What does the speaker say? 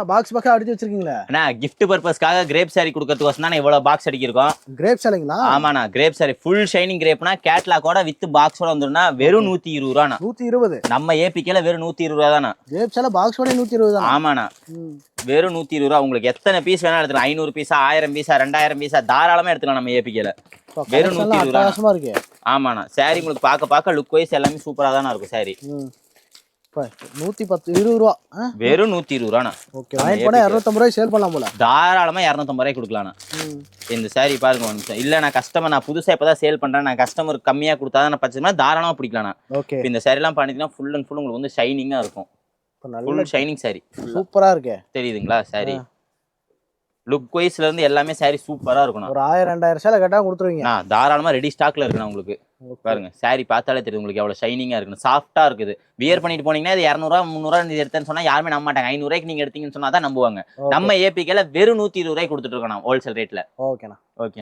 ஆனா பாக்ஸ் பாக்ஸா அடிச்சு வச்சிருக்கீங்களா? அண்ணா gift பர்பஸ்க்காக கிரேப் சாரி கொடுக்கறதுக்கு தான் இவ்வளவு பாக்ஸ் அடிக்கிருக்கோம். கிரேப் சாரிங்களா? ஆமாண்ணா, கிரேப் சாரி ஃபுல் ஷைனிங் கிரேப்னா கேட்லாகோட வித் பாக்ஸோட வந்துருன்னா வெறும் 120 ரூபாண்ணா. 120. நம்ம ஏபிக்கேல வெறும் 120 ரூபா தானா. கிரேப் சாரி பாக்ஸோட 120 தானா? ஆமாண்ணா, வெறும் 120 ரூபா. உங்களுக்கு எத்தனை பீஸ் வேணா எடுத்துக்கலாம். 500 பீஸா, 1000 பீஸா, 2000 பீஸா தாராளமா எடுத்துக்கலாம் நம்ம ஏபிக்கேல. வெறும் 120 ரூபா. இருக்கு. ஆமாண்ணா, சாரி உங்களுக்கு பார்க்க லுக் வைஸ் எல்லாமே சூப்பரா தானே இருக்கும் சாரி. 110 20 ரூபா. வெறும் 120 ரூபாண்ணா. ஓகே, வாங்கி போனா 250 ரூபாய் சேல் பண்ணலாம் போல. தாராளமா 250 ரூபாய் கொடுக்கலாம்ண்ணா. இந்த சாரி பாருங்க ஒரு நிமிஷம். இல்ல நான் கஸ்டமர், நான் புதுசா இப்பதான் சேல் பண்றேன், நான் கஸ்டமர் கம்மியா கொடுத்தாதான் நான் பர்ச்சேஸ் பண்ணா தாராளமா பிடிக்கலாம்ண்ணா. ஓகே, இந்த சாரி எல்லாம் பண்ணிட்டீங்கன்னா ஃபுல் அண்ட் ஃபுல் உங்களுக்கு வந்து ஷைனிங்கா இருக்கும். ஃபுல் ஷைனிங் சாரி சூப்பரா இருக்கு. தெரியுதுங்களா? சாரி லுக் வைஸ்ல இருந்து எல்லாமே சாரி சூப்பரா இருக்கும். ஒரு 1000 2000 சேல கேட்டா கொடுத்துருவீங்க. தாராளமா ரெடி ஸ்டாக்ல இருக்குண்ணா உங்களுக்கு. பாருங்க சாரி பார்த்தாலே தெரியும் உங்களுக்கு எவ்வளவு ஷைனிங்கா இருக்குன்னு. சாஃப்டா இருக்குது. வியர் பண்ணிட்டு போனீங்கன்னா இது 200 ரூபா 300 ரூபா எடுத்தேன்னு சொன்னா யாருமே நம்ப மாட்டாங்க. 500 ரூபாய்க்கு நீங்க எடுத்தீங்கன்னு சொன்னா தான் நம்புவாங்க. நம்ம ஏபிகேல வெறும் 120 ரூபாய்க்கு கொடுத்துட்டு இருக்கோம் ஹோல்சேல் ரேட்ல. ஓகேண்ணா. ஓகே.